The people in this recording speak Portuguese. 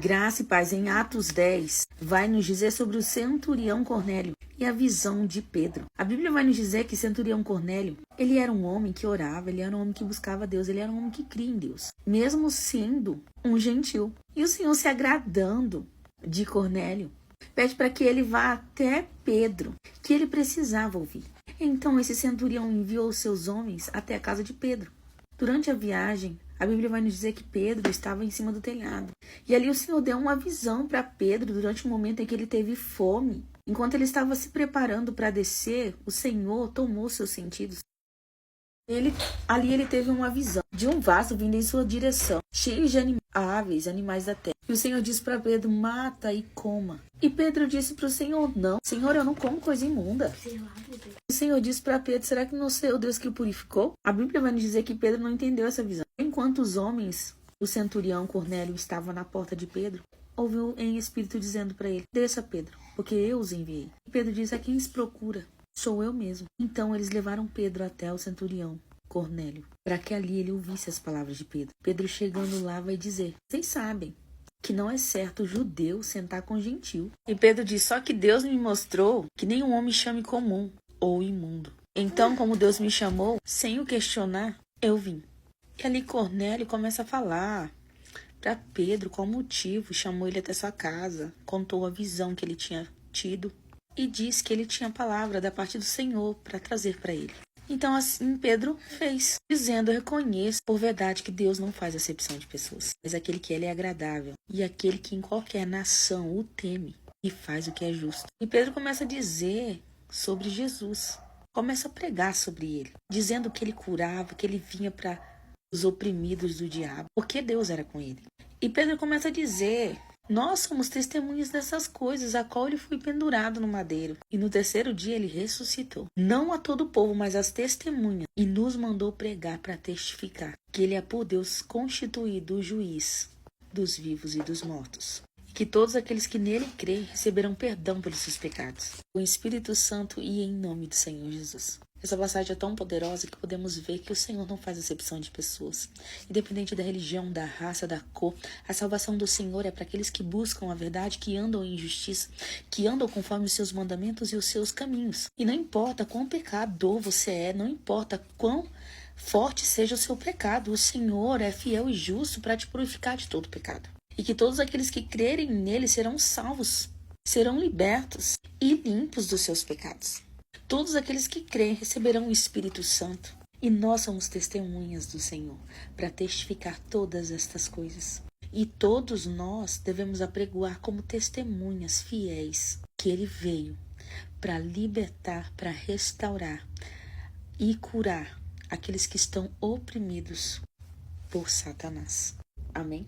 Graça e paz. Em Atos 10, vai nos dizer sobre o centurião Cornélio e a visão de Pedro. A Bíblia vai nos dizer que centurião Cornélio, ele era um homem que orava, ele era um homem que buscava Deus, ele era um homem que cria em Deus, mesmo sendo um gentil. E o Senhor, se agradando de Cornélio, pede para que ele vá até Pedro, que ele precisava ouvir. Então esse centurião enviou seus homens até a casa de Pedro. Durante a viagem, a Bíblia vai nos dizer que Pedro estava em cima do telhado. E ali o Senhor deu uma visão para Pedro durante o momento em que ele teve fome. Enquanto ele estava se preparando para descer, o Senhor tomou seus sentidos. Ali ele teve uma visão de um vaso vindo em sua direção, cheio de aves, animais da terra. E o Senhor disse para Pedro: mata e coma. E Pedro disse para o Senhor: não, Senhor, eu não como coisa imunda. O Senhor disse para Pedro: será que não sei o Deus que o purificou? A Bíblia vai nos dizer que Pedro não entendeu essa visão. Enquanto os homens, o centurião Cornélio estava na porta de Pedro, ouviu em espírito dizendo para ele: desça, Pedro, porque eu os enviei. E Pedro disse: a quem se procura? Sou eu mesmo. Então eles levaram Pedro até o centurião Cornélio, para que ali ele ouvisse as palavras de Pedro. Pedro, chegando lá, vai dizer: vocês sabem que não é certo judeu sentar com gentil. E Pedro diz: só que Deus me mostrou que nenhum homem chame comum ou imundo. Então, como Deus me chamou, sem o questionar, eu vim. E ali Cornélio começa a falar para Pedro qual motivo chamou ele até sua casa, contou a visão que ele tinha tido e disse que ele tinha palavra da parte do Senhor para trazer para ele. Então assim Pedro fez, dizendo: eu reconheço por verdade que Deus não faz acepção de pessoas, mas aquele que ele é agradável e aquele que em qualquer nação o teme e faz o que é justo. E Pedro começa a dizer sobre Jesus, começa a pregar sobre ele, dizendo que ele curava, que ele vinha para os oprimidos do diabo, porque Deus era com ele. E Pedro começa a dizer: nós somos testemunhas dessas coisas, a qual ele foi pendurado no madeiro. E no terceiro dia ele ressuscitou. Não a todo o povo, mas às testemunhas. E nos mandou pregar para testificar que ele é por Deus constituído o juiz dos vivos e dos mortos. E que todos aqueles que nele creem receberão perdão pelos seus pecados. O Espírito Santo e em nome do Senhor Jesus. Essa passagem é tão poderosa que podemos ver que o Senhor não faz acepção de pessoas. Independente da religião, da raça, da cor, a salvação do Senhor é para aqueles que buscam a verdade, que andam em justiça, que andam conforme os seus mandamentos e os seus caminhos. E não importa quão pecador você é, não importa quão forte seja o seu pecado, o Senhor é fiel e justo para te purificar de todo pecado. E que todos aqueles que crerem nele serão salvos, serão libertos e limpos dos seus pecados. Todos aqueles que creem receberão o Espírito Santo. E nós somos testemunhas do Senhor para testificar todas estas coisas. E todos nós devemos apregoar como testemunhas fiéis que ele veio para libertar, para restaurar e curar aqueles que estão oprimidos por Satanás. Amém?